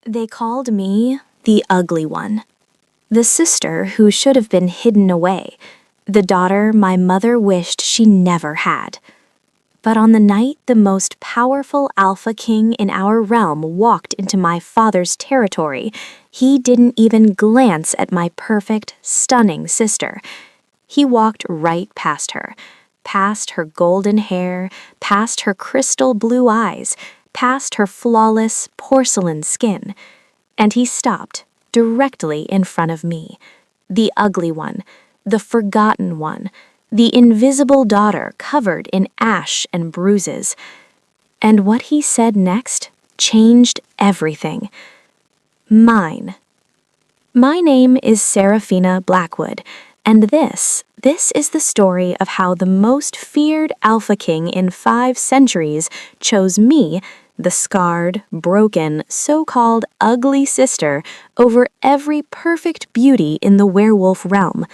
They called me the ugly one, the sister who should have been hidden away, the daughter my mother wished she never had. But on the night the most powerful Alpha King in our realm walked into my father's territory, he didn't even glance at my perfect, stunning sister. He walked right past her golden hair, past her crystal blue eyes, past her flawless porcelain skin, and he stopped directly in front of me, the ugly one, the forgotten one, the invisible daughter covered in ash and bruises. And what he said next changed everything. Mine. My name is Seraphina Blackwood, and this is the story of how the most feared Alpha King in 5 centuries chose me, the scarred, broken, so-called ugly sister, over every perfect beauty in the werewolf realm.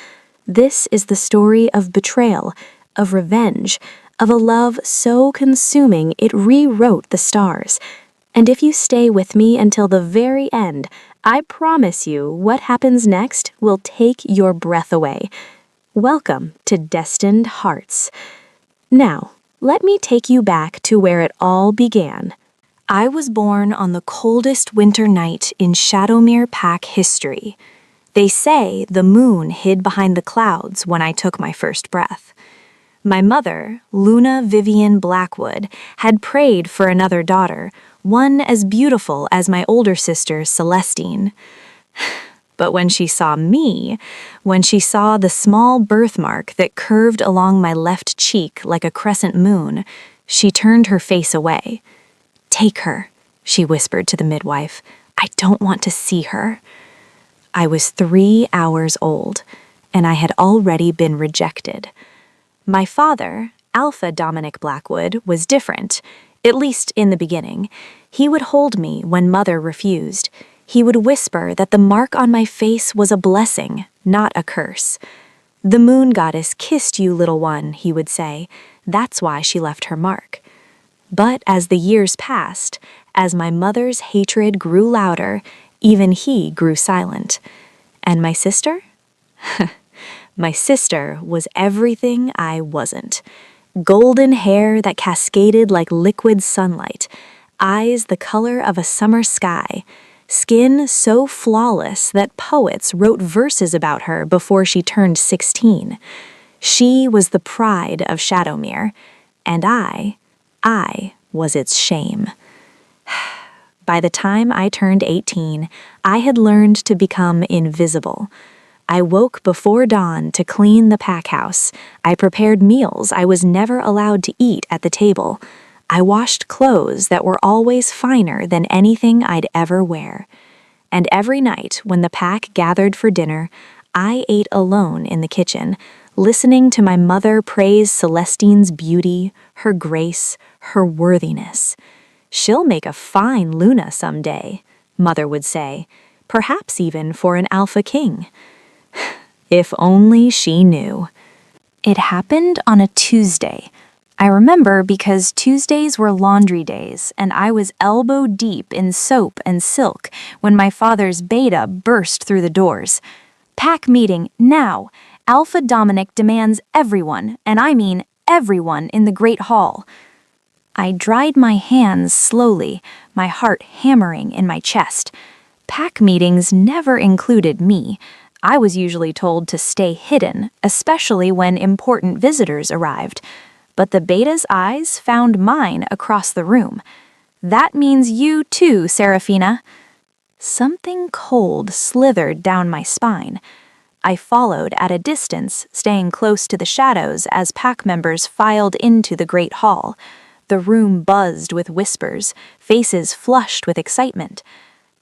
This is the story of betrayal, of revenge, of a love so consuming it rewrote the stars. And if you stay with me until the very end, I promise you what happens next will take your breath away. Welcome to Destined Hearts. Now, let me take you back to where it all began. I was born on the coldest winter night in Shadowmere Pack history. They say the moon hid behind the clouds when I took my first breath. My mother, Luna Vivian Blackwood, had prayed for another daughter, one as beautiful as my older sister Celestine. But when she saw me, when she saw the small birthmark that curved along my left cheek like a crescent moon, she turned her face away. "Take her," she whispered to the midwife. "I don't want to see her." I was 3 hours old, and I had already been rejected. My father, Alpha Dominic Blackwood, was different, at least in the beginning. He would hold me when Mother refused. He would whisper that the mark on my face was a blessing, not a curse. "The moon goddess kissed you, little one," he would say. "That's why she left her mark." But as the years passed, as my mother's hatred grew louder, even he grew silent. And my sister? My sister was everything I wasn't. Golden hair that cascaded like liquid sunlight, eyes the color of a summer sky, skin so flawless that poets wrote verses about her before she turned 16. She was the pride of Shadowmere, and I was its shame. By the time I turned 18, I had learned to become invisible. I woke before dawn to clean the pack house. I prepared meals I was never allowed to eat at the table. I washed clothes that were always finer than anything I'd ever wear. And every night when the pack gathered for dinner, I ate alone in the kitchen, listening to my mother praise Celestine's beauty, her grace, her worthiness. "She'll make a fine Luna someday," Mother would say, "perhaps even for an Alpha King." If only she knew. It happened on a Tuesday. I remember because Tuesdays were laundry days, and I was elbow deep in soap and silk when my father's beta burst through the doors. "Pack meeting, now! Alpha Dominic demands everyone, and I mean everyone, in the Great Hall." I dried my hands slowly, my heart hammering in my chest. Pack meetings never included me. I was usually told to stay hidden, especially when important visitors arrived. But the beta's eyes found mine across the room. "That means you too, Seraphina." Something cold slithered down my spine. I followed at a distance, staying close to the shadows as pack members filed into the great hall. The room buzzed with whispers, faces flushed with excitement.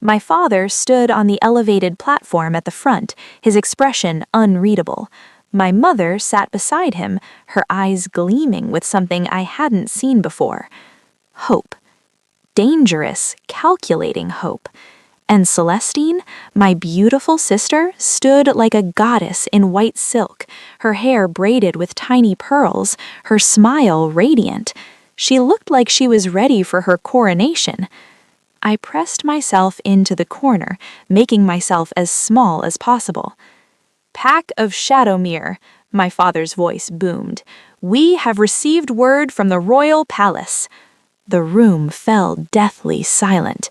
My father stood on the elevated platform at the front, his expression unreadable. My mother sat beside him, her eyes gleaming with something I hadn't seen before. Hope. Dangerous, calculating hope. And Celestine, my beautiful sister, stood like a goddess in white silk, her hair braided with tiny pearls, her smile radiant. She looked like she was ready for her coronation. I pressed myself into the corner, making myself as small as possible. "Pack of Shadowmere," my father's voice boomed. "We have received word from the royal palace." The room fell deathly silent.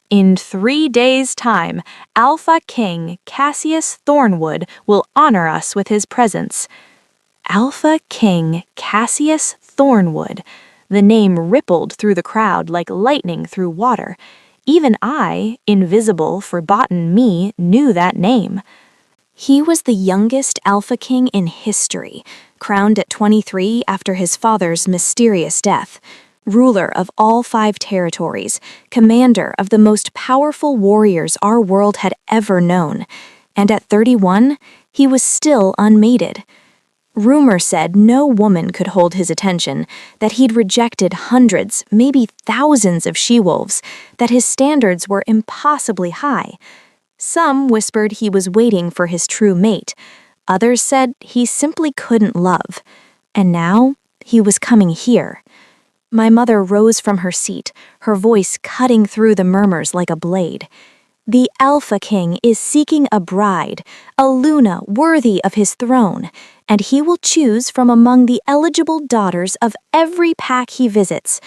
"In 3 days' time, Alpha King Cassius Thornwood will honor us with his presence." Alpha King Cassius Thornwood. The name rippled through the crowd like lightning through water. Even I, invisible, forgotten me, knew that name. He was the youngest Alpha King in history, crowned at 23 after his father's mysterious death. Ruler of all 5 territories, commander of the most powerful warriors our world had ever known. And at 31, he was still unmated. Rumor said no woman could hold his attention, that he'd rejected hundreds, maybe thousands of she-wolves, that his standards were impossibly high. Some whispered he was waiting for his true mate. Others said he simply couldn't love. And now, he was coming here. My mother rose from her seat, her voice cutting through the murmurs like a blade. "The Alpha King is seeking a bride, a Luna worthy of his throne, and he will choose from among the eligible daughters of every pack he visits."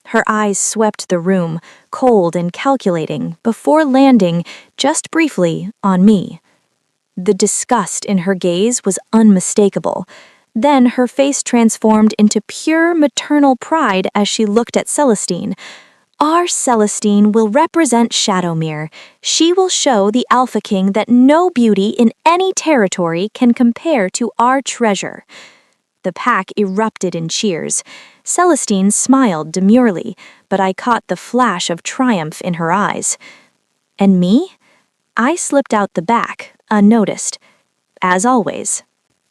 Her eyes swept the room, cold and calculating, before landing, just briefly, on me. The disgust in her gaze was unmistakable. Then her face transformed into pure maternal pride as she looked at Celestine. "Our Celestine will represent Shadowmere. She will show the Alpha King that no beauty in any territory can compare to our treasure." The pack erupted in cheers. Celestine smiled demurely, but I caught the flash of triumph in her eyes. And me? I slipped out the back, unnoticed. As always.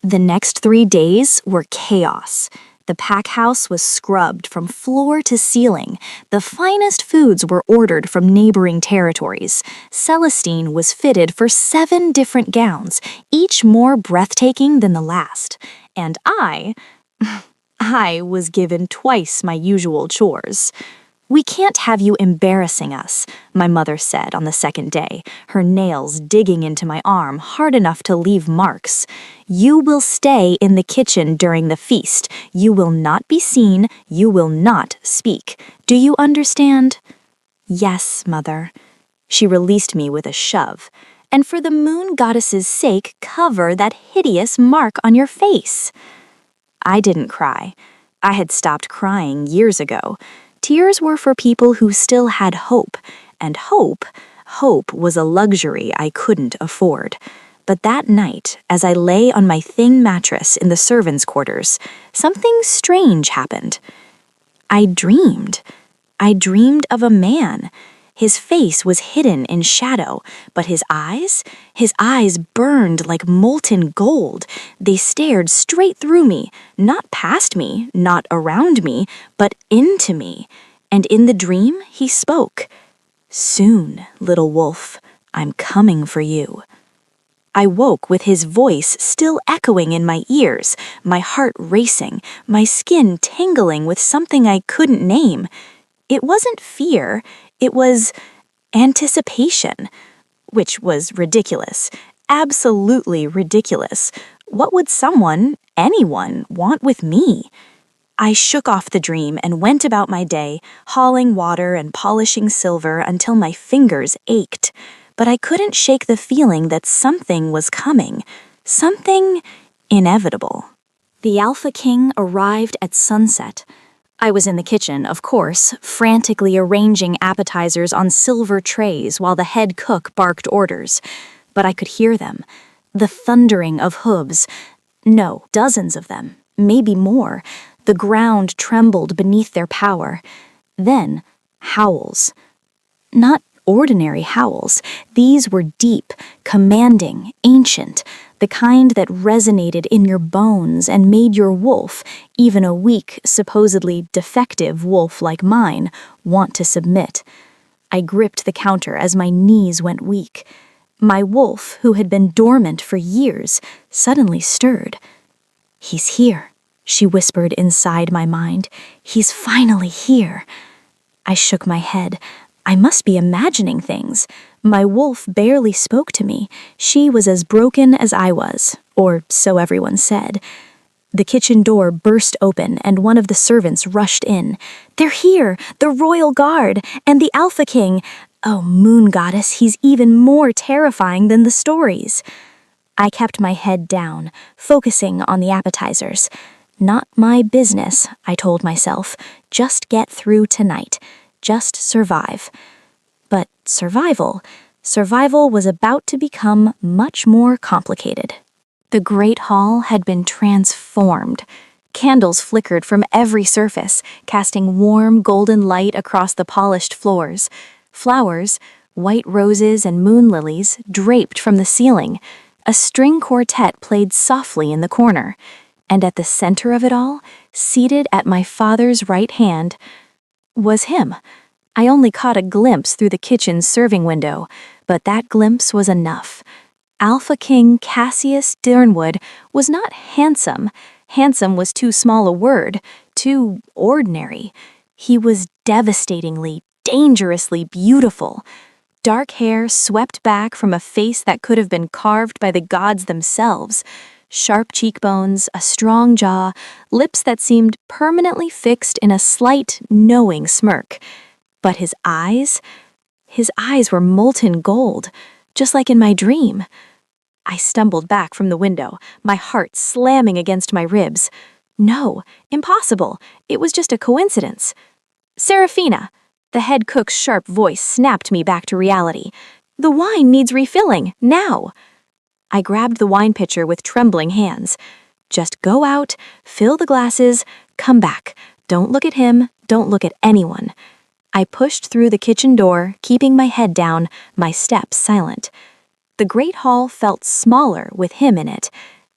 The next 3 days were chaos. The pack house was scrubbed from floor to ceiling. The finest foods were ordered from neighboring territories. Celestine was fitted for 7 different gowns, each more breathtaking than the last. And I was given twice my usual chores. "We can't have you embarrassing us," my mother said on the second day, her nails digging into my arm hard enough to leave marks. "You will stay in the kitchen during the feast. You will not be seen. You will not speak. Do you understand?" "Yes, Mother." She released me with a shove. "And for the moon goddess's sake, cover that hideous mark on your face." I didn't cry. I had stopped crying years ago. Tears were for people who still had hope, and hope was a luxury I couldn't afford. But that night, as I lay on my thin mattress in the servants' quarters, something strange happened. I dreamed. I dreamed of a man. His face was hidden in shadow, but his eyes burned like molten gold. They stared straight through me, not past me, not around me, but into me. And in the dream, he spoke. "Soon, little wolf, I'm coming for you." I woke with his voice still echoing in my ears, my heart racing, my skin tingling with something I couldn't name. It wasn't fear, it was anticipation, which was ridiculous, absolutely ridiculous. What would anyone, want with me? I shook off the dream and went about my day, hauling water and polishing silver until my fingers ached. But I couldn't shake the feeling that something was coming, something inevitable. The Alpha King arrived at sunset. I was in the kitchen, of course, frantically arranging appetizers on silver trays while the head cook barked orders. But I could hear them. The thundering of hooves. No, dozens of them, maybe more. The ground trembled beneath their power. Then, howls. Not ordinary howls. These were deep, commanding, ancient, the kind that resonated in your bones and made your wolf, even a weak, supposedly defective wolf like mine, want to submit. I gripped the counter as my knees went weak. My wolf, who had been dormant for years, suddenly stirred. "He's here," she whispered inside my mind. "He's finally here." I shook my head. I must be imagining things. My wolf barely spoke to me. She was as broken as I was, or so everyone said. The kitchen door burst open and one of the servants rushed in. "They're here! The royal guard! And the Alpha King! Oh, moon goddess, he's even more terrifying than the stories." I kept my head down, focusing on the appetizers. Not my business, I told myself. Just get through tonight. Just survive. But survival was about to become much more complicated. The great hall had been transformed. Candles flickered from every surface, casting warm golden light across the polished floors. Flowers, white roses and moon lilies, draped from the ceiling. A string quartet played softly in the corner. And at the center of it all, seated at my father's right hand, was him. I only caught a glimpse through the kitchen's serving window, but that glimpse was enough. Alpha King Cassius Dernwood was not handsome. Handsome was too small a word, too ordinary. He was devastatingly, dangerously beautiful. Dark hair swept back from a face that could have been carved by the gods themselves. Sharp cheekbones, a strong jaw, lips that seemed permanently fixed in a slight, knowing smirk. But his eyes were molten gold, just like in my dream. I stumbled back from the window, my heart slamming against my ribs. No, impossible. It was just a coincidence. "Serafina!" The head cook's sharp voice snapped me back to reality. "The wine needs refilling, now!" I grabbed the wine pitcher with trembling hands. "Just go out, fill the glasses, come back. Don't look at him, don't look at anyone." I pushed through the kitchen door, keeping my head down, my steps silent. The great hall felt smaller with him in it.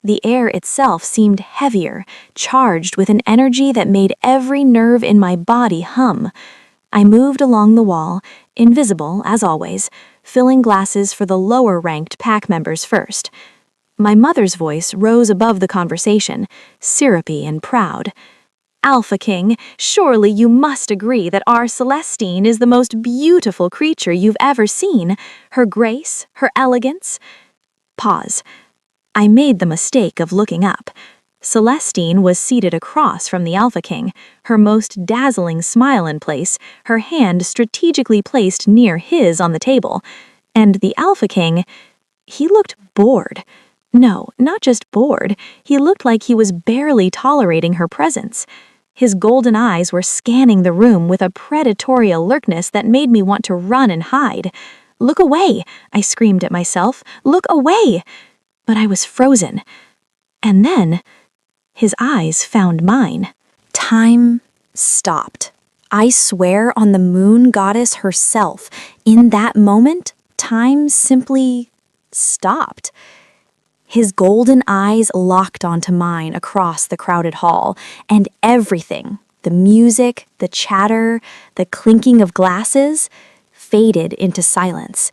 The air itself seemed heavier, charged with an energy that made every nerve in my body hum. I moved along the wall, invisible as always, filling glasses for the lower-ranked pack members first. My mother's voice rose above the conversation, syrupy and proud. "Alpha King, surely you must agree that our Celestine is the most beautiful creature you've ever seen. Her grace, her elegance." Pause. I made the mistake of looking up. Celestine was seated across from the Alpha King, her most dazzling smile in place, her hand strategically placed near his on the table. And the Alpha King, he looked bored. No, not just bored. He looked like he was barely tolerating her presence. His golden eyes were scanning the room with a predatory alertness that made me want to run and hide. "Look away!" I screamed at myself. "Look away!" But I was frozen. And then his eyes found mine. Time stopped. I swear on the moon goddess herself, in that moment, time simply stopped. His golden eyes locked onto mine across the crowded hall, and everything, the music, the chatter, the clinking of glasses, faded into silence.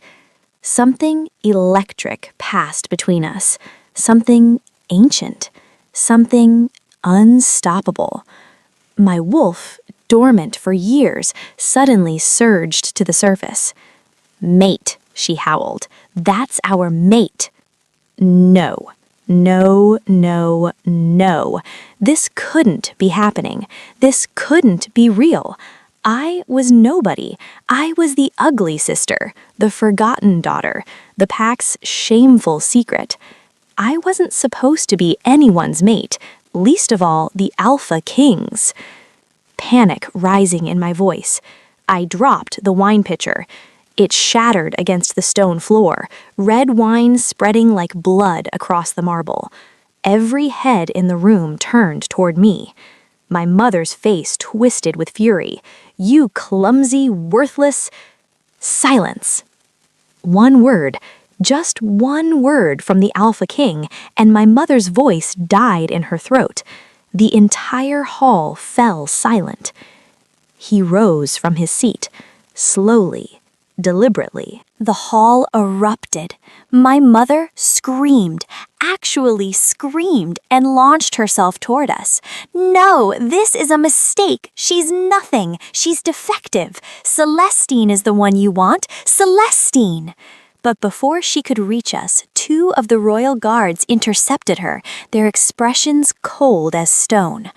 Something electric passed between us, something ancient, something unstoppable. My wolf, dormant for years, suddenly surged to the surface. "Mate," she howled. "That's our mate." No, no, no, no. This couldn't be happening. This couldn't be real. I was nobody. I was the ugly sister, the forgotten daughter, the pack's shameful secret. I wasn't supposed to be anyone's mate, least of all the Alpha King's. Panic rising in my voice. I dropped the wine pitcher. It shattered against the stone floor, red wine spreading like blood across the marble. Every head in the room turned toward me. My mother's face twisted with fury. "You clumsy, worthless—" Silence. One word, just one word from the Alpha King, and my mother's voice died in her throat. The entire hall fell silent. He rose from his seat, slowly, deliberately, The hall erupted. My mother screamed, actually screamed, and launched herself toward us. "No, this is a mistake. She's nothing. She's defective. Celestine is the one you want. Celestine!" But before she could reach us, 2 of the royal guards intercepted her, their expressions cold as stone.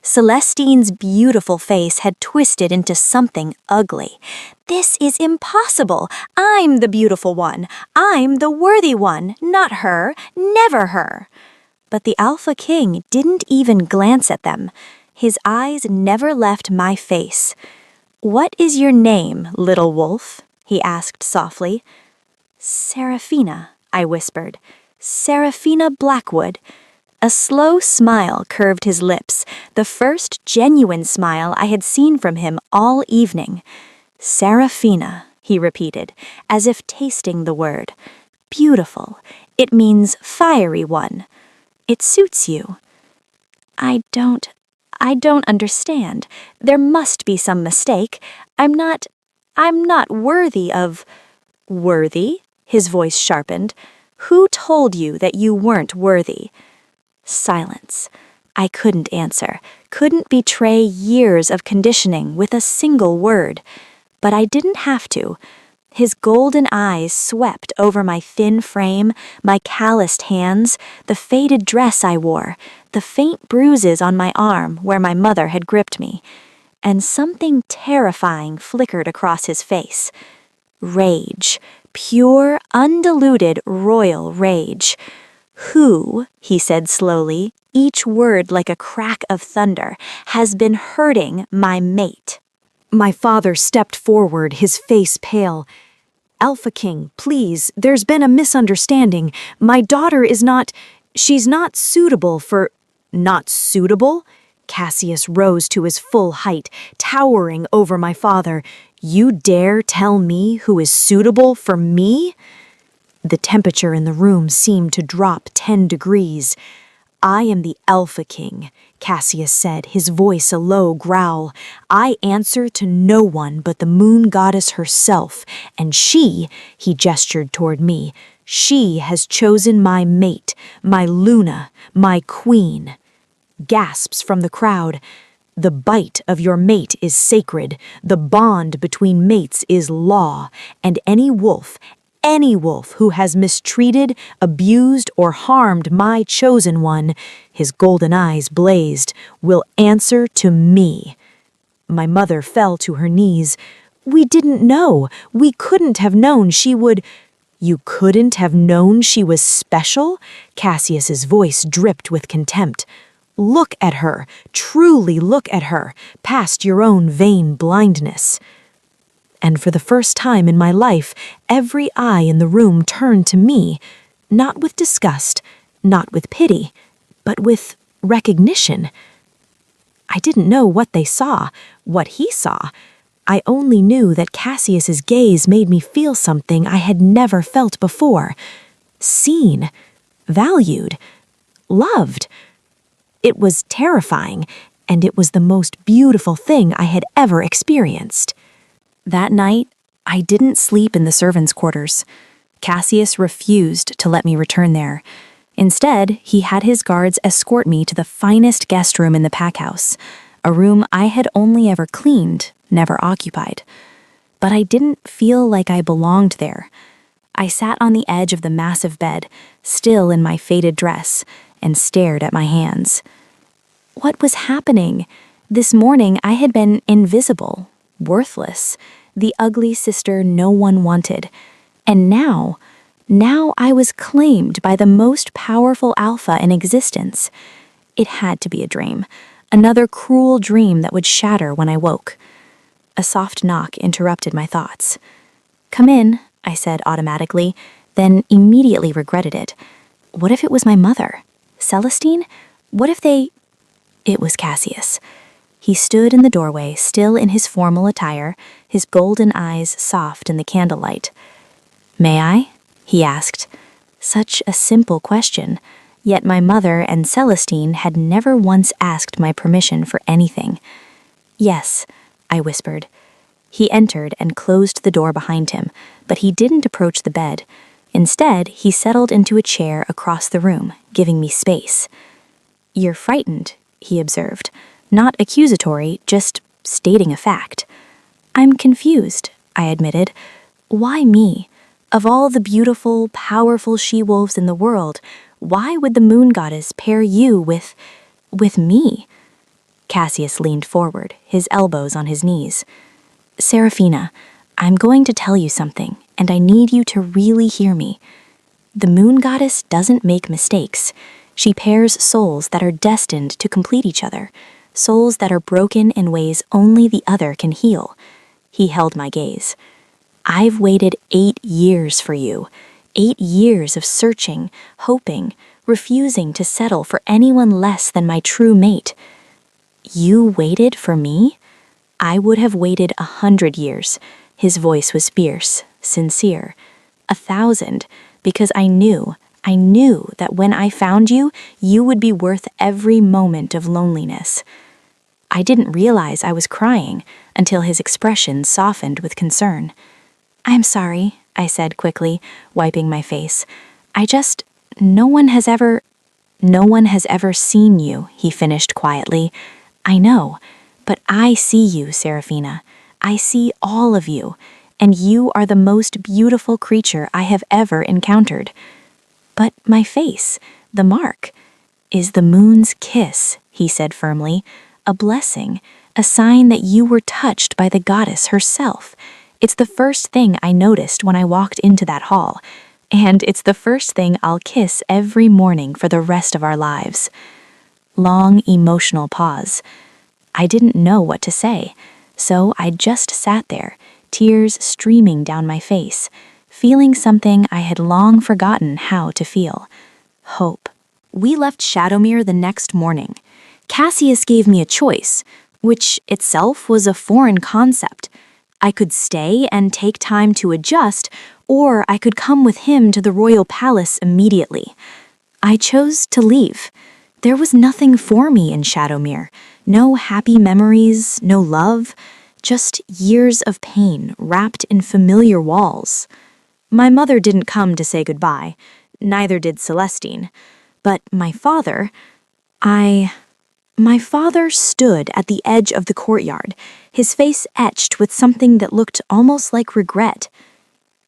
Celestine's beautiful face had twisted into something ugly. "This is impossible. I'm the beautiful one. I'm the worthy one, not her, never her." But the Alpha King didn't even glance at them. His eyes never left my face. "What is your name, little wolf?" he asked softly. "Seraphina," I whispered. "Seraphina Blackwood." A slow smile curved his lips, the first genuine smile I had seen from him all evening. "Seraphina," he repeated, as if tasting the word. "Beautiful. It means fiery one. It suits you." I don't understand. There must be some mistake. I'm not worthy of—" "Worthy?" His voice sharpened. "Who told you that you weren't worthy?" Silence. I couldn't answer, couldn't betray years of conditioning with a single word. But I didn't have to. His golden eyes swept over my thin frame, my calloused hands, the faded dress I wore, the faint bruises on my arm where my mother had gripped me. And something terrifying flickered across his face. Rage. Pure, undiluted, royal rage. "Who," he said slowly, each word like a crack of thunder, "has been hurting my mate?" My father stepped forward, his face pale. "Alpha King, please, there's been a misunderstanding. My daughter is she's not suitable for—" "Not suitable?" Cassius rose to his full height, towering over my father. "You dare tell me who is suitable for me?" The temperature in the room seemed to drop 10 degrees. "I am the Alpha King," Cassius said, his voice a low growl. "I answer to no one but the moon goddess herself, and she," he gestured toward me, "she has chosen my mate, my Luna, my queen." Gasps from the crowd. "The bite of your mate is sacred, the bond between mates is law, and any wolf who has mistreated, abused, or harmed my chosen one," his golden eyes blazed, "will answer to me." My mother fell to her knees. "We didn't know. We couldn't have known she would—" "You couldn't have known she was special?" Cassius's voice dripped with contempt. "Look at her, truly look at her, past your own vain blindness." And for the first time in my life, every eye in the room turned to me, not with disgust, not with pity, but with recognition. I didn't know what they saw, what he saw. I only knew that Cassius's gaze made me feel something I had never felt before. Seen, valued, loved. It was terrifying, and it was the most beautiful thing I had ever experienced. That night, I didn't sleep in the servants' quarters. Cassius refused to let me return there. Instead, he had his guards escort me to the finest guest room in the pack house, a room I had only ever cleaned, never occupied. But I didn't feel like I belonged there. I sat on the edge of the massive bed, still in my faded dress, and stared at my hands. What was happening? This morning I had been invisible, worthless, the ugly sister no one wanted. And now I was claimed by the most powerful alpha in existence. It had to be a dream, another cruel dream that would shatter when I woke. A soft knock interrupted my thoughts. "Come in," I said automatically, then immediately regretted it. What if it was my mother? Celestine? What if they— It was Cassius. He stood in the doorway, still in his formal attire, his golden eyes soft in the candlelight. "May I?" he asked. Such a simple question, yet my mother and Celestine had never once asked my permission for anything. "Yes," I whispered. He entered and closed the door behind him, but he didn't approach the bed. Instead, he settled into a chair across the room, giving me space. "You're frightened," he observed. Not accusatory, just stating a fact. "I'm confused," I admitted. "Why me? Of all the beautiful, powerful she-wolves in the world, why would the moon goddess pair you with me?" Cassius leaned forward, his elbows on his knees. "Seraphina, I'm going to tell you something, and I need you to really hear me. The moon goddess doesn't make mistakes. She pairs souls that are destined to complete each other, souls that are broken in ways only the other can heal." He held my gaze. "I've waited 8 years for you. 8 years of searching, hoping, refusing to settle for anyone less than my true mate. You waited for me? I would have waited 100 years." His voice was fierce, sincere. 1,000, because I knew that when I found you, you would be worth every moment of loneliness. I didn't realize I was crying until his expression softened with concern. "I'm sorry," I said quickly, wiping my face. No one has ever seen you," he finished quietly. "I know, but I see you, Seraphina. I see all of you, and you are the most beautiful creature I have ever encountered. But my face, the mark, is the moon's kiss," he said firmly. "A blessing, a sign that you were touched by the goddess herself. It's the first thing I noticed when I walked into that hall, and it's the first thing I'll kiss every morning for the rest of our lives." Long, emotional pause. I didn't know what to say, so I just sat there, tears streaming down my face, feeling something I had long forgotten how to feel. Hope. We left Shadowmere the next morning. Cassius gave me a choice, which itself was a foreign concept. I could stay and take time to adjust, or I could come with him to the royal palace immediately. I chose to leave. There was nothing for me in Shadowmere. No happy memories, no love, just years of pain wrapped in familiar walls. My mother didn't come to say goodbye, neither did Celestine. But my father stood at the edge of the courtyard, his face etched with something that looked almost like regret.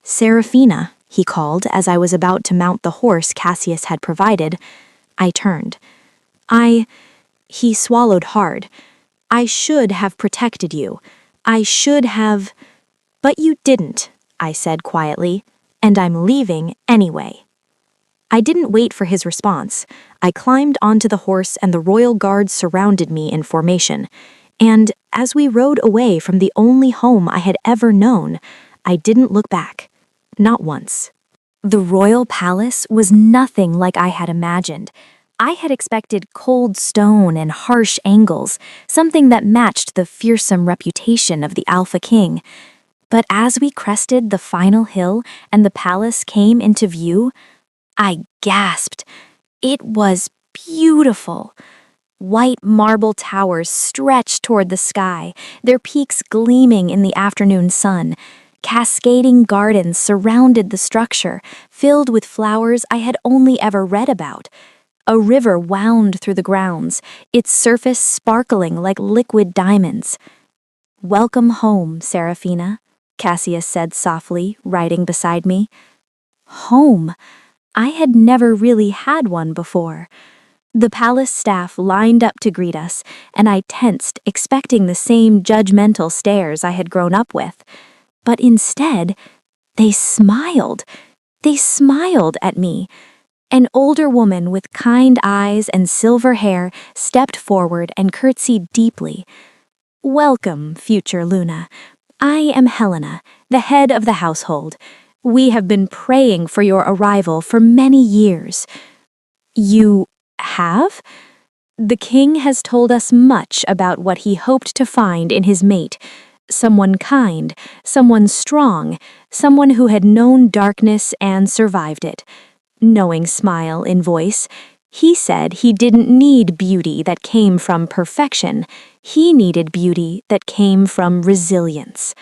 "Seraphina," he called as I was about to mount the horse Cassius had provided. I turned. He swallowed hard. "I should have protected you. I should have—" "But you didn't," I said quietly, "and I'm leaving anyway." I didn't wait for his response. I climbed onto the horse and the royal guards surrounded me in formation. And as we rode away from the only home I had ever known, I didn't look back. Not once. The royal palace was nothing like I had imagined. I had expected cold stone and harsh angles, something that matched the fearsome reputation of the Alpha King. But as we crested the final hill and the palace came into view, I gasped. It was beautiful. White marble towers stretched toward the sky, their peaks gleaming in the afternoon sun. Cascading gardens surrounded the structure, filled with flowers I had only ever read about. A river wound through the grounds, its surface sparkling like liquid diamonds. "Welcome home, Seraphina," Cassius said softly, riding beside me. Home. I had never really had one before. The palace staff lined up to greet us, and I tensed, expecting the same judgmental stares I had grown up with. But instead, they smiled. They smiled at me. An older woman with kind eyes and silver hair stepped forward and curtsied deeply. "Welcome, future Luna. I am Helena, the head of the household. We have been praying for your arrival for many years." "You have?" "The king has told us much about what he hoped to find in his mate. Someone kind, someone strong, someone who had known darkness and survived it." Knowing smile in voice, he said he didn't need beauty that came from perfection. He needed beauty that came from resilience.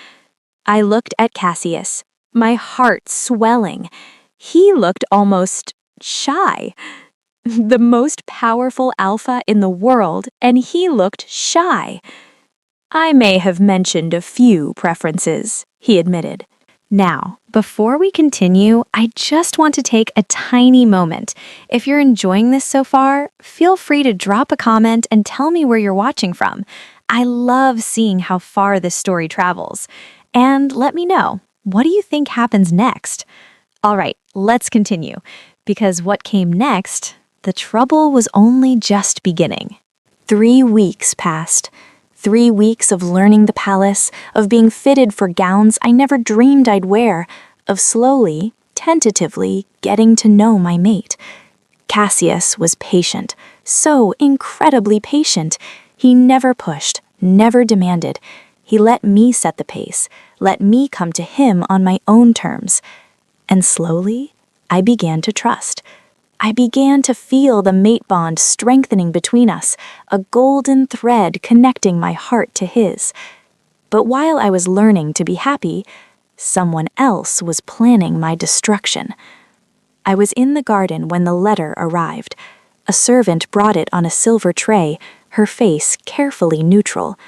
I looked at Cassius, my heart swelling. He looked almost shy. The most powerful alpha in the world, and he looked shy. I may have mentioned a few preferences, he admitted. Now, before we continue, I just want to take a tiny moment. If you're enjoying this so far, feel free to drop a comment and tell me where you're watching from. I love seeing how far this story travels. And let me know, what do you think happens next? All right, let's continue, because what came next, the trouble was only just beginning. 3 weeks passed. 3 weeks of learning the palace, of being fitted for gowns I never dreamed I'd wear, of slowly, tentatively getting to know my mate. Cassius was patient, so incredibly patient. He never pushed, never demanded. He let me set the pace, let me come to him on my own terms. And slowly, I began to trust. I began to feel the mate bond strengthening between us, a golden thread connecting my heart to his. But while I was learning to be happy, someone else was planning my destruction. I was in the garden when the letter arrived. A servant brought it on a silver tray, her face carefully neutral.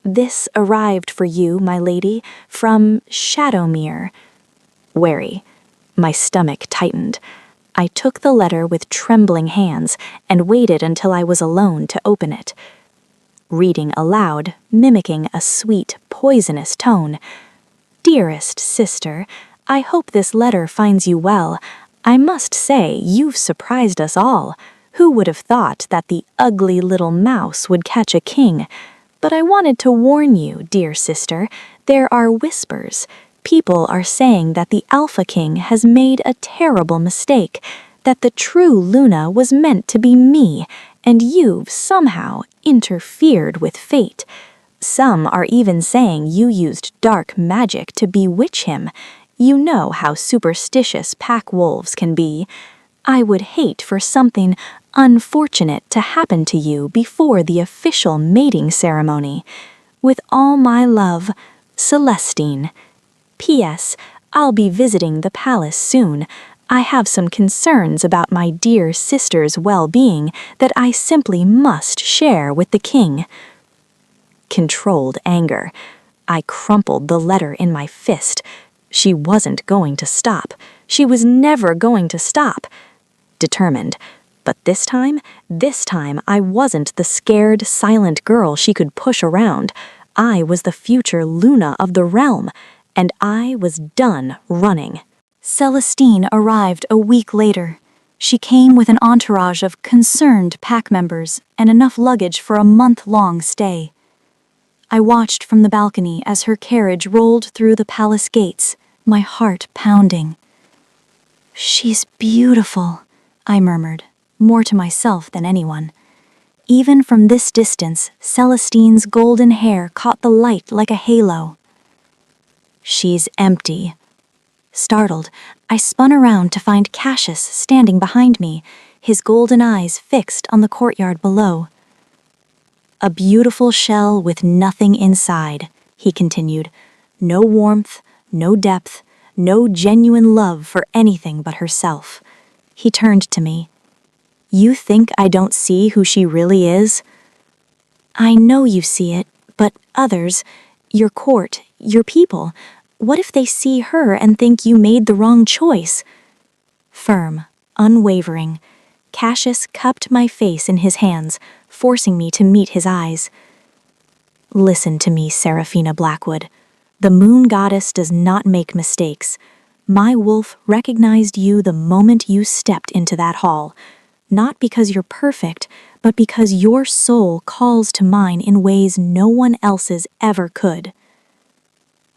"This arrived for you, my lady, from Shadowmere." Wary. My stomach tightened. I took the letter with trembling hands and waited until I was alone to open it. Reading aloud, mimicking a sweet, poisonous tone. "Dearest sister, I hope this letter finds you well. I must say, you've surprised us all. Who would have thought that the ugly little mouse would catch a king? But I wanted to warn you, dear sister, there are whispers. People are saying that the Alpha King has made a terrible mistake, that the true Luna was meant to be me, and you've somehow interfered with fate. Some are even saying you used dark magic to bewitch him. You know how superstitious pack wolves can be. I would hate for something unfortunate to happen to you before the official mating ceremony. With all my love, Celestine. P.S. I'll be visiting the palace soon. I have some concerns about my dear sister's well-being that I simply must share with the king." Controlled anger. I crumpled the letter in my fist. She wasn't going to stop. She was never going to stop. Determined. But this time I wasn't the scared, silent girl she could push around. I was the future Luna of the realm. And I was done running. Celestine arrived a week later. She came with an entourage of concerned pack members and enough luggage for a month-long stay. I watched from the balcony as her carriage rolled through the palace gates, my heart pounding. "She's beautiful," I murmured, more to myself than anyone. Even from this distance, Celestine's golden hair caught the light like a halo. "She's empty." Startled, I spun around to find Cassius standing behind me, his golden eyes fixed on the courtyard below. "A beautiful shell with nothing inside," he continued. "No warmth, no depth, no genuine love for anything but herself." He turned to me. "You think I don't see who she really is?" "I know you see it, but others, your court, your people, what if they see her and think you made the wrong choice?" Firm, unwavering, Cassius cupped my face in his hands, forcing me to meet his eyes. "Listen to me, Seraphina Blackwood. The moon goddess does not make mistakes. My wolf recognized you the moment you stepped into that hall, not because you're perfect, but because your soul calls to mine in ways no one else's ever could.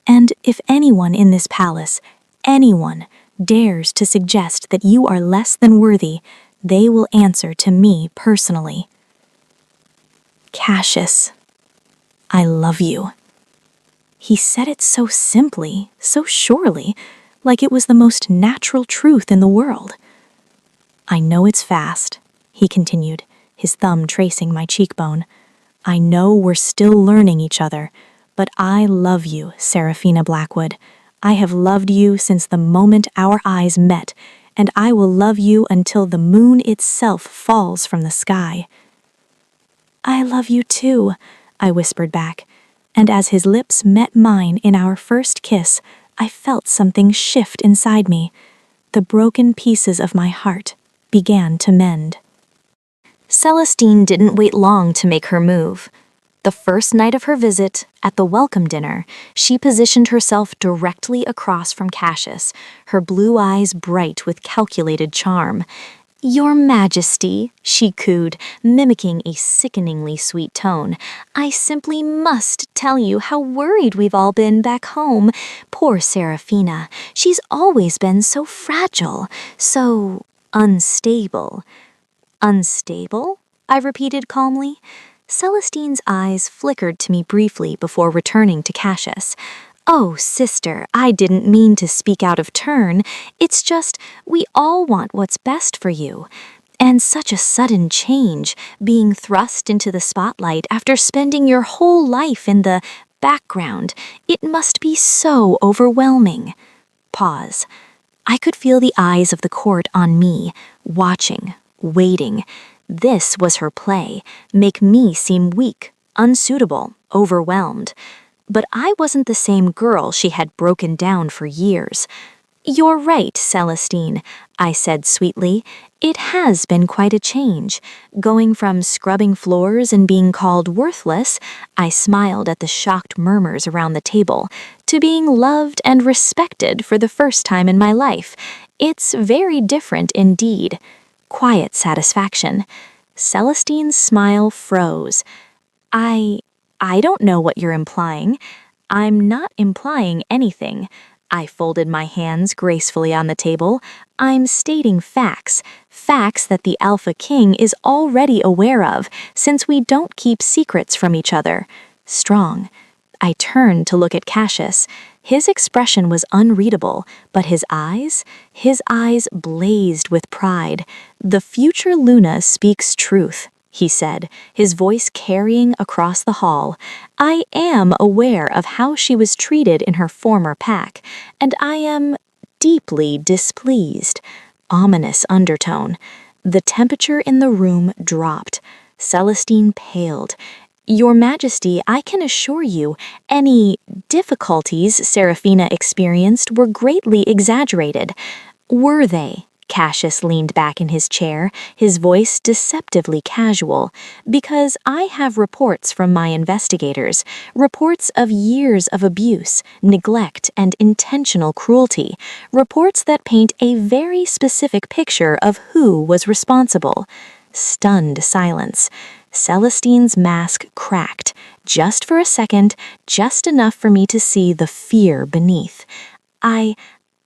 And if anyone in this palace, anyone, dares to suggest that you are less than worthy, they will answer to me personally. Cassius, I love you." He said it so simply, so surely, like it was the most natural truth in the world. "I know it's fast," he continued, his thumb tracing my cheekbone. "I know we're still learning each other, But I love you, Seraphina Blackwood. I have loved you since the moment our eyes met, and I will love you until the moon itself falls from the sky." "I love you too," I whispered back, and as his lips met mine in our first kiss, I felt something shift inside me. The broken pieces of my heart began to mend. Celestine didn't wait long to make her move. The first night of her visit, at the welcome dinner, she positioned herself directly across from Cassius, her blue eyes bright with calculated charm. "Your Majesty," she cooed, mimicking a sickeningly sweet tone, "I simply must tell you how worried we've all been back home. Poor Seraphina. She's always been so fragile, so unstable." "Unstable?" I repeated calmly. Celestine's eyes flickered to me briefly before returning to Cassius. "Oh, sister, I didn't mean to speak out of turn. It's just, we all want what's best for you. And such a sudden change, being thrust into the spotlight after spending your whole life in the background, it must be so overwhelming." Pause. I could feel the eyes of the court on me, watching, waiting. This was her play, make me seem weak, unsuitable, overwhelmed. But I wasn't the same girl she had broken down for years. "You're right, Celestine," I said sweetly. "It has been quite a change. Going from scrubbing floors and being called worthless," I smiled at the shocked murmurs around the table, "to being loved and respected for the first time in my life. It's very different indeed." Quiet satisfaction. Celestine's smile froze. I don't know what you're implying." "I'm not implying anything." I folded my hands gracefully on the table. "I'm stating facts. Facts that the Alpha King is already aware of, since we don't keep secrets from each other." Strong. I turned to look at Cassius. His expression was unreadable, but his eyes blazed with pride. "The future Luna speaks truth," he said, his voice carrying across the hall. "I am aware of how she was treated in her former pack, and I am deeply displeased." Ominous undertone. The temperature in the room dropped. Celestine paled. "Your Majesty, I can assure you, any difficulties Seraphina experienced were greatly exaggerated." "Were they?" Cassius leaned back in his chair, his voice deceptively casual. "Because I have reports from my investigators, reports of years of abuse, neglect, and intentional cruelty, reports that paint a very specific picture of who was responsible." Stunned silence. Celestine's mask cracked, just for a second, just enough for me to see the fear beneath. I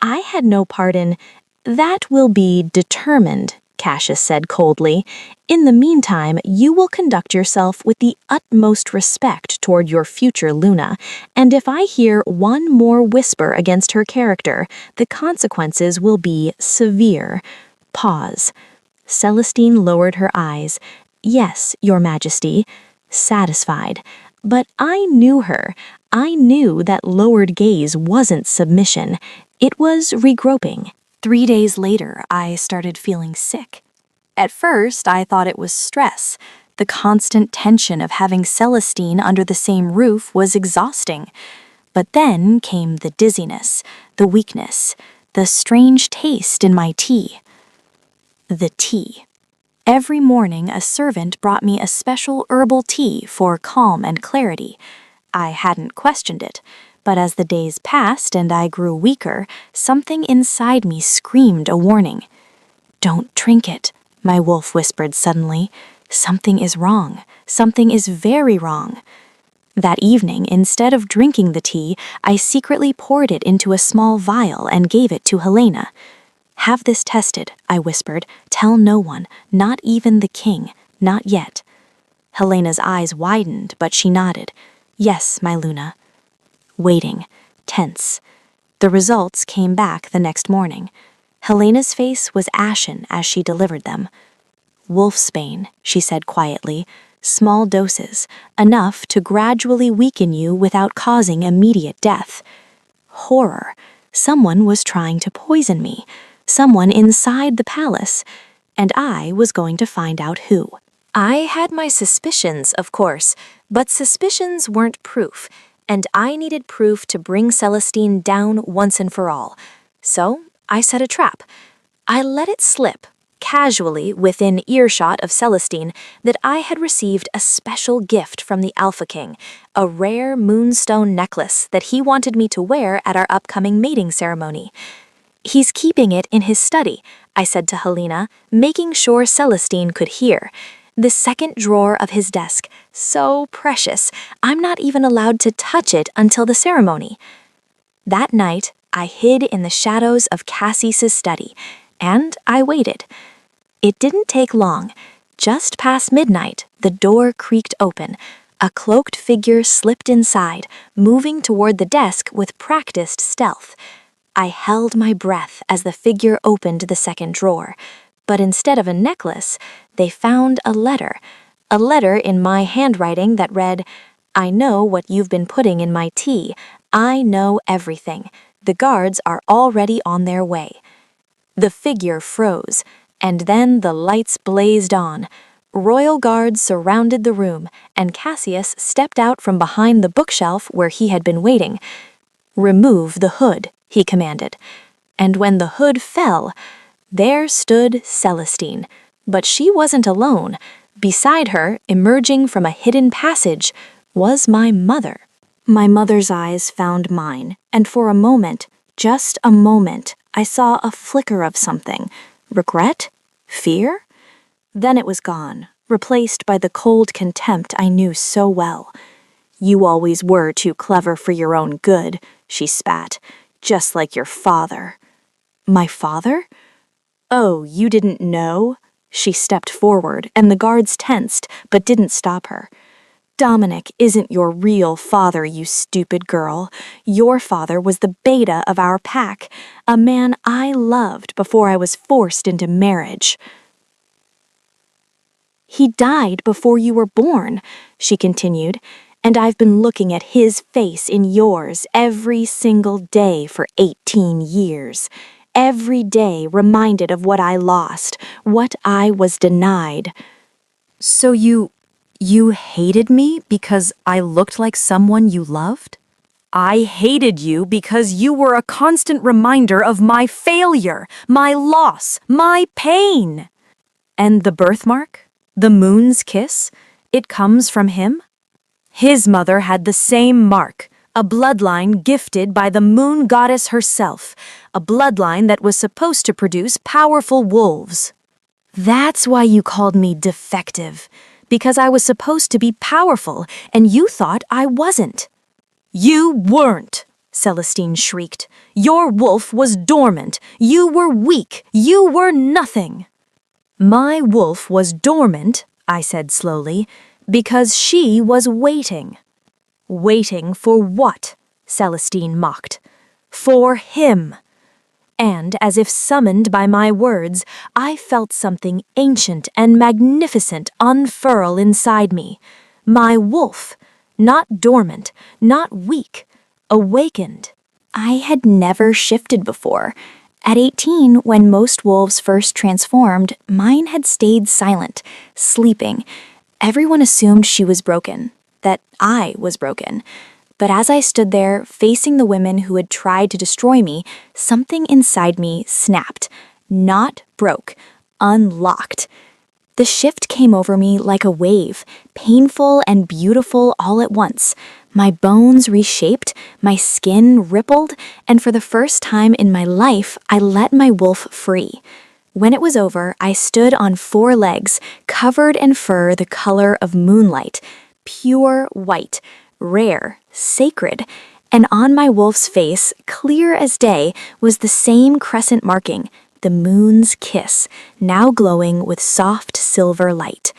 had no part in—" "That will be determined," Cassius said coldly. "In the meantime, you will conduct yourself with the utmost respect toward your future Luna, and if I hear one more whisper against her character, the consequences will be severe." Pause. Celestine lowered her eyes. "Yes, Your Majesty," satisfied. But I knew her. I knew that lowered gaze wasn't submission. It was regroping. 3 days later, I started feeling sick. At first, I thought it was stress. The constant tension of having Celestine under the same roof was exhausting. But then came the dizziness, the weakness, the strange taste in my tea. The tea. Every morning, a servant brought me a special herbal tea for calm and clarity. I hadn't questioned it, but as the days passed and I grew weaker, something inside me screamed a warning. "Don't drink it," my wolf whispered suddenly. "Something is wrong. Something is very wrong." That evening, instead of drinking the tea, I secretly poured it into a small vial and gave it to Helena. "Have this tested," I whispered. "Tell no one, not even the king, not yet." Helena's eyes widened, but she nodded. "Yes, my Luna." Waiting, tense. The results came back the next morning. Helena's face was ashen as she delivered them. "Wolfsbane," she said quietly, small doses, enough to gradually weaken you without causing immediate death. Horror. Someone was trying to poison me. Someone inside the palace. And I was going to find out who. I had my suspicions, of course, but suspicions weren't proof, and I needed proof to bring Celestine down once and for all. So I set a trap. I let it slip, casually within earshot of Celestine, that I had received a special gift from the Alpha King, a rare moonstone necklace that he wanted me to wear at our upcoming mating ceremony. "He's keeping it in his study," I said to Helena, making sure Celestine could hear. "The second drawer of his desk. So precious. I'm not even allowed to touch it until the ceremony." That night, I hid in the shadows of Cassius's study, and I waited. It didn't take long. Just past midnight, the door creaked open. A cloaked figure slipped inside, moving toward the desk with practiced stealth. I held my breath as the figure opened the second drawer, but instead of a necklace, they found a letter in my handwriting that read, "I know what you've been putting in my tea. I know everything. The guards are already on their way." The figure froze, and then the lights blazed on. Royal guards surrounded the room, and Cassius stepped out from behind the bookshelf where he had been waiting. "Remove the hood," he commanded. And when the hood fell, there stood Celestine. But she wasn't alone. Beside her, emerging from a hidden passage, was my mother. My mother's eyes found mine, and for a moment, just a moment, I saw a flicker of something. Regret? Fear? Then it was gone, replaced by the cold contempt I knew so well. "You always were too clever for your own good," she spat, "just like your father." My father? "Oh, you didn't know?" She stepped forward, and the guards tensed, but didn't stop her. "Dominic isn't your real father, you stupid girl. Your father was the beta of our pack, a man I loved before I was forced into marriage." "He died before you were born," she continued, "and I've been looking at his face in yours every single day for 18 years. Every day reminded of what I lost, what I was denied." "So you hated me because I looked like someone you loved?" "I hated you because you were a constant reminder of my failure, my loss, my pain." "And the birthmark? The moon's kiss? It comes from him?" "His mother had the same mark. A bloodline gifted by the moon goddess herself, a bloodline that was supposed to produce powerful wolves." "That's why you called me defective, because I was supposed to be powerful, and you thought I wasn't." "You weren't," Celestine shrieked. "Your wolf was dormant. You were weak. You were nothing." "My wolf was dormant," I said slowly, "because she was waiting." "Waiting for what?" Celestine mocked. "For him." And as if summoned by my words, I felt something ancient and magnificent unfurl inside me. My wolf, not dormant, not weak, awakened. I had never shifted before. At 18, when most wolves first transformed, mine had stayed silent, sleeping. Everyone assumed she was broken, that I was broken. But as I stood there, facing the women who had tried to destroy me, something inside me snapped. Not broke, unlocked. The shift came over me like a wave, painful and beautiful all at once. My bones reshaped, my skin rippled, and for the first time in my life, I let my wolf free. When it was over, I stood on 4 legs, covered in fur the color of moonlight, pure white, rare, sacred, and on my wolf's face, clear as day, was the same crescent marking, the moon's kiss, now glowing with soft silver light.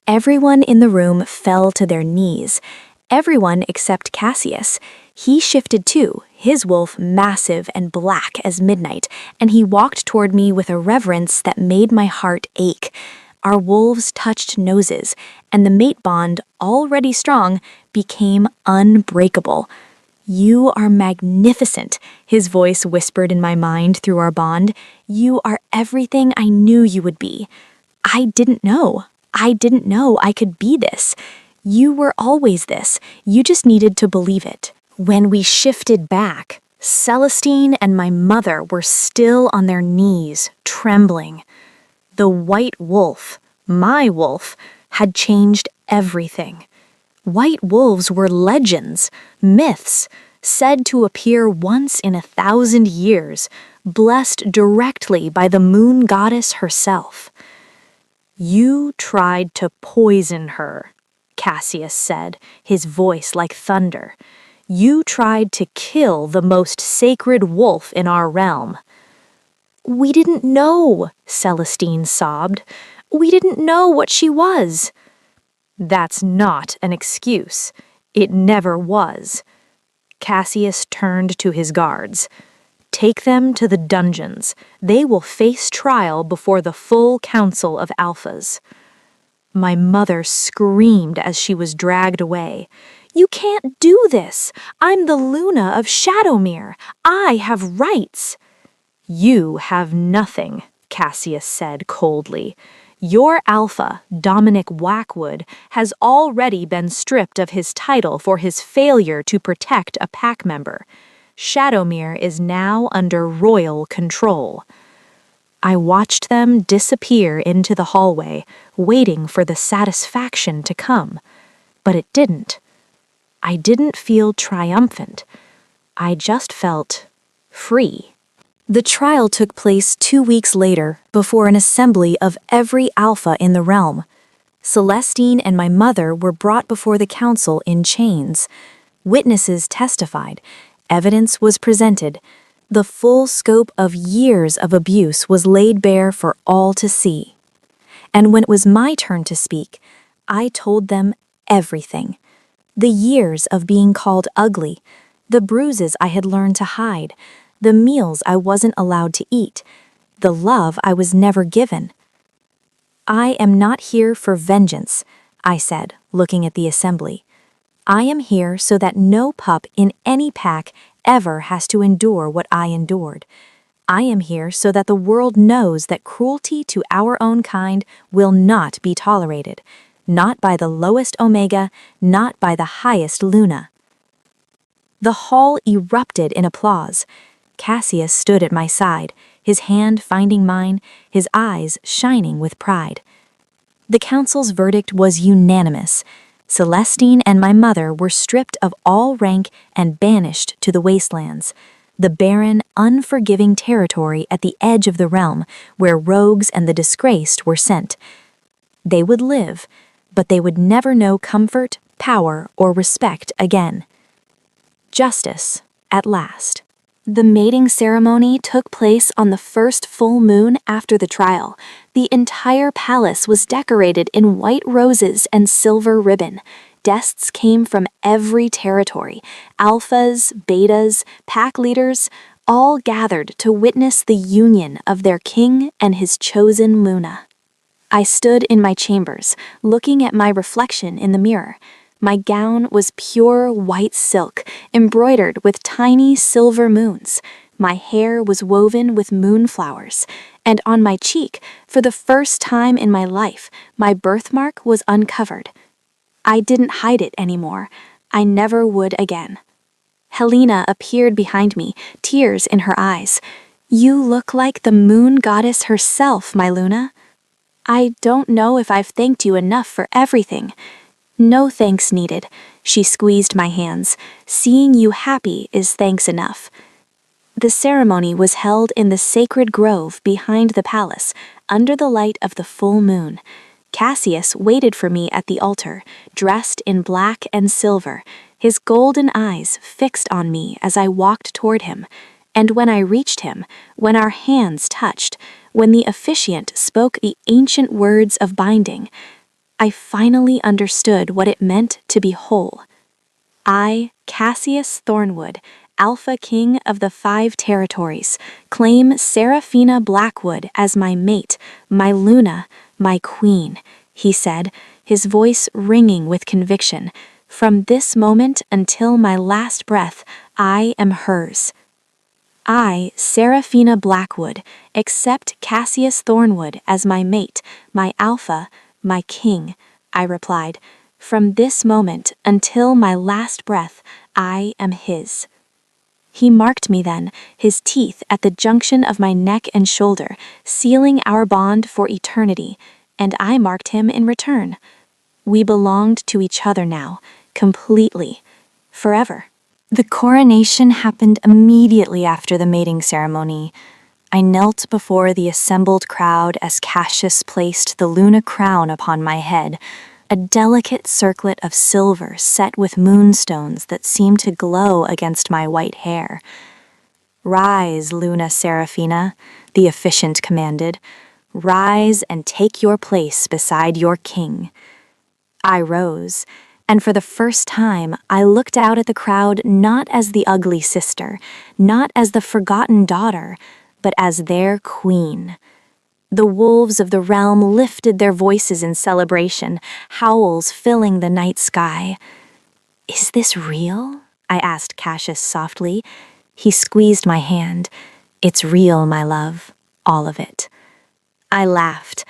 Everyone in the room fell to their knees. Everyone except Cassius. He shifted too, his wolf massive and black as midnight, and he walked toward me with a reverence that made my heart ache. Our wolves touched noses, and the mate bond, already strong, became unbreakable. "You are magnificent," his voice whispered in my mind through our bond. "You are everything I knew you would be." I didn't know I could be this. You were always this. You just needed to believe it. When we shifted back, Celestine and my mother were still on their knees, trembling. The white wolf, my wolf, had changed everything. White wolves were legends, myths, said to appear once in 1,000 years, blessed directly by the moon goddess herself. "You tried to poison her," Cassius said, his voice like thunder. "You tried to kill the most sacred wolf in our realm." "We didn't know," Celestine sobbed. "We didn't know what she was." "That's not an excuse. It never was." Cassius turned to his guards. "Take them to the dungeons. They will face trial before the full council of Alphas." My mother screamed as she was dragged away. "You can't do this! I'm the Luna of Shadowmere. I have rights." "You have nothing," Cassius said coldly. "Your alpha, Dominic Wackwood, has already been stripped of his title for his failure to protect a pack member. Shadowmere is now under royal control." I watched them disappear into the hallway, waiting for the satisfaction to come. But it didn't. I didn't feel triumphant. I just felt free. The trial took place 2 weeks later before an assembly of every alpha in the realm. Celestine and my mother were brought before the council in chains. Witnesses testified. Evidence was presented. The full scope of years of abuse was laid bare for all to see. And when it was my turn to speak, I told them everything. The years of being called ugly, the bruises I had learned to hide, the meals I wasn't allowed to eat, the love I was never given. "I am not here for vengeance," I said, looking at the assembly. "I am here so that no pup in any pack ever has to endure what I endured. I am here so that the world knows that cruelty to our own kind will not be tolerated, not by the lowest Omega, not by the highest Luna." The hall erupted in applause. Cassius stood at my side, his hand finding mine, his eyes shining with pride. The council's verdict was unanimous. Celestine and my mother were stripped of all rank and banished to the wastelands, the barren, unforgiving territory at the edge of the realm where rogues and the disgraced were sent. They would live, but they would never know comfort, power, or respect again. Justice, at last. The mating ceremony took place on the first full moon after the trial. The entire palace was decorated in white roses and silver ribbon. Guests came from every territory. Alphas, betas, pack leaders, all gathered to witness the union of their king and his chosen Luna. I stood in my chambers, looking at my reflection in the mirror. My gown was pure white silk, embroidered with tiny silver moons. My hair was woven with moonflowers, and on my cheek, for the first time in my life, my birthmark was uncovered. I didn't hide it anymore. I never would again. Helena appeared behind me, tears in her eyes. "You look like the moon goddess herself, my Luna." "I don't know if I've thanked you enough for everything." "No thanks needed." She squeezed my hands. "Seeing you happy is thanks enough." The ceremony was held in the sacred grove behind the palace, under the light of the full moon. Cassius waited for me at the altar, dressed in black and silver, his golden eyes fixed on me as I walked toward him. And when I reached him, when our hands touched, when the officiant spoke the ancient words of binding, I finally understood what it meant to be whole. I, Cassius Thornwood, Alpha King of the 5 territories, claim Seraphina Blackwood as my mate, my Luna, My queen, he said, his voice ringing with conviction. From this moment until my last breath, I am hers. I, Seraphina Blackwood, accept Cassius Thornwood as my mate, my alpha, my king, I replied. From this moment until my last breath, I am his. He marked me then, his teeth at the junction of my neck and shoulder, sealing our bond for eternity, and I marked him in return. We belonged to each other now, completely, forever. The coronation happened immediately after the mating ceremony. I knelt before the assembled crowd as Cassius placed the Luna crown upon my head, a delicate circlet of silver set with moonstones that seemed to glow against my white hair. "Rise, Luna Seraphina," the officiant commanded. "Rise and take your place beside your king." I rose, and for the first time I looked out at the crowd not as the ugly sister, not as the forgotten daughter, but as their queen. The wolves of the realm lifted their voices in celebration, howls filling the night sky. "Is this real?" I asked Cassius softly. He squeezed my hand. "It's real, my love, all of it." I laughed,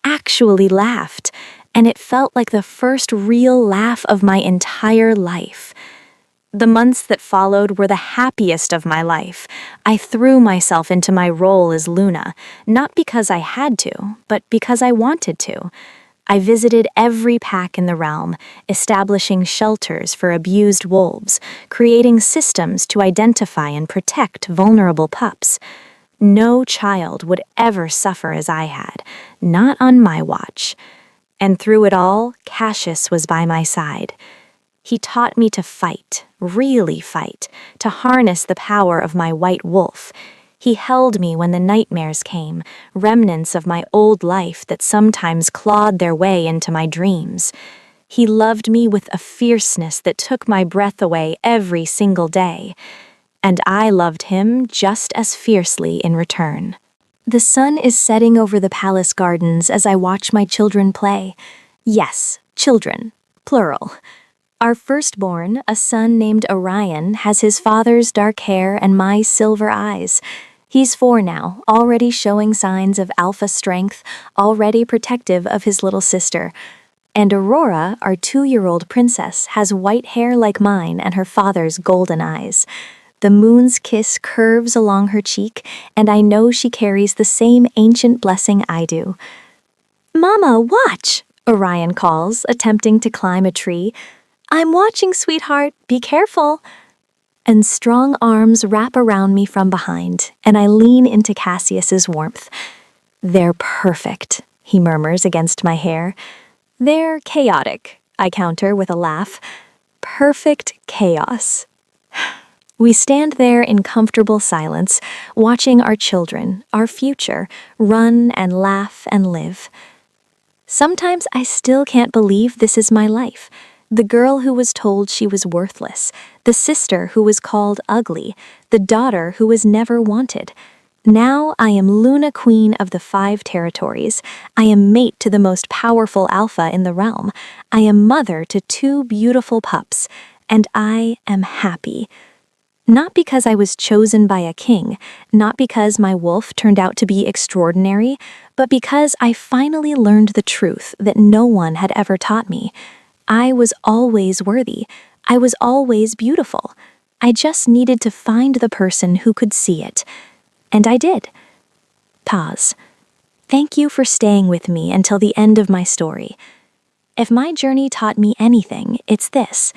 actually laughed, and it felt like the first real laugh of my entire life. The months that followed were the happiest of my life. I threw myself into my role as Luna, not because I had to, but because I wanted to. I visited every pack in the realm, establishing shelters for abused wolves, creating systems to identify and protect vulnerable pups. No child would ever suffer as I had, not on my watch. And through it all, Cassius was by my side. He taught me to fight, really fight, to harness the power of my white wolf. He held me when the nightmares came, remnants of my old life that sometimes clawed their way into my dreams. He loved me with a fierceness that took my breath away every single day. And I loved him just as fiercely in return. The sun is setting over the palace gardens as I watch my children play. Yes, children, plural. Our firstborn, a son named Orion, has his father's dark hair and my silver eyes. He's 4 now, already showing signs of alpha strength, already protective of his little sister. And Aurora, our 2-year-old princess, has white hair like mine and her father's golden eyes. The moon's kiss curves along her cheek, and I know she carries the same ancient blessing I do. "Mama, watch!" Orion calls, attempting to climb a tree. "I'm watching, sweetheart. Be careful." And strong arms wrap around me from behind, and I lean into Cassius's warmth. "They're perfect," he murmurs against my hair. "They're chaotic," I counter with a laugh. "Perfect chaos." We stand there in comfortable silence, watching our children, our future, run and laugh and live. Sometimes I still can't believe this is my life. The girl who was told she was worthless, the sister who was called ugly, the daughter who was never wanted. Now I am Luna Queen of the 5 territories. I am mate to the most powerful alpha in the realm. I am mother to 2 beautiful pups, and I am happy. Not because I was chosen by a king, not because my wolf turned out to be extraordinary, but because I finally learned the truth that no one had ever taught me. I was always worthy. I was always beautiful. I just needed to find the person who could see it. And I did. Pause. Thank you for staying with me until the end of my story. If my journey taught me anything, it's this.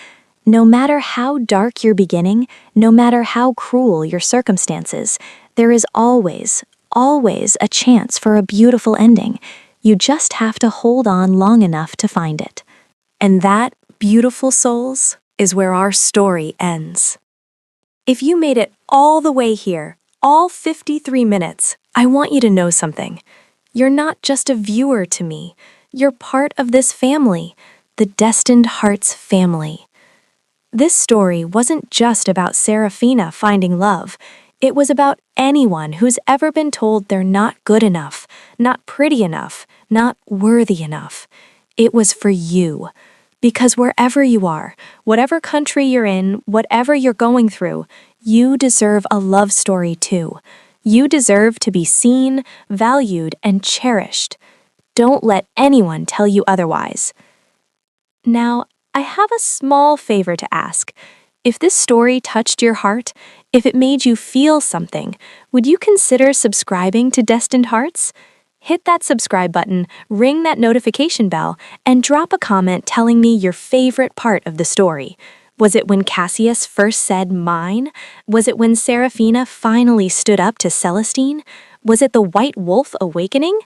No matter how dark your beginning, no matter how cruel your circumstances, there is always, always a chance for a beautiful ending. You just have to hold on long enough to find it. And that, beautiful souls, is where our story ends. If you made it all the way here, all 53 minutes, I want you to know something. You're not just a viewer to me. You're part of this family, the Destined Hearts family. This story wasn't just about Seraphina finding love. It was about anyone who's ever been told they're not good enough, not pretty enough, not worthy enough. It was for you. Because wherever you are, whatever country you're in, whatever you're going through, you deserve a love story too. You deserve to be seen, valued, and cherished. Don't let anyone tell you otherwise. Now, I have a small favor to ask. If this story touched your heart, if it made you feel something, would you consider subscribing to Destined Hearts? Hit that subscribe button, ring that notification bell, and drop a comment telling me your favorite part of the story. Was it when Cassius first said mine? Was it when Seraphina finally stood up to Celestine? Was it the White Wolf awakening?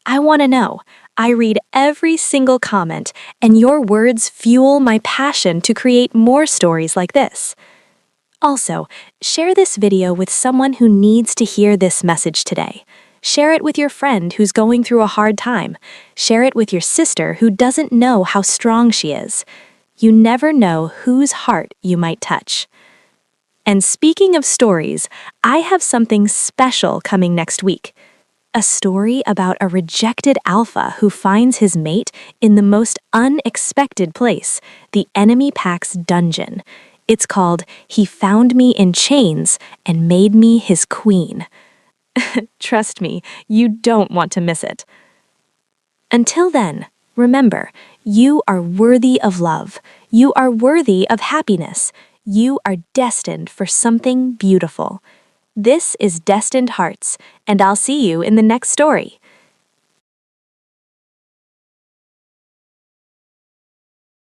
I want to know. I read every single comment, and your words fuel my passion to create more stories like this. Also, share this video with someone who needs to hear this message today. Share it with your friend who's going through a hard time. Share it with your sister who doesn't know how strong she is. You never know whose heart you might touch. And speaking of stories, I have something special coming next week. A story about a rejected alpha who finds his mate in the most unexpected place, the enemy pack's dungeon. It's called He Found Me in Chains and Made Me His Queen. Trust me, you don't want to miss it. Until then, remember, you are worthy of love. You are worthy of happiness. You are destined for something beautiful. This is Destined Hearts, and I'll see you in the next story.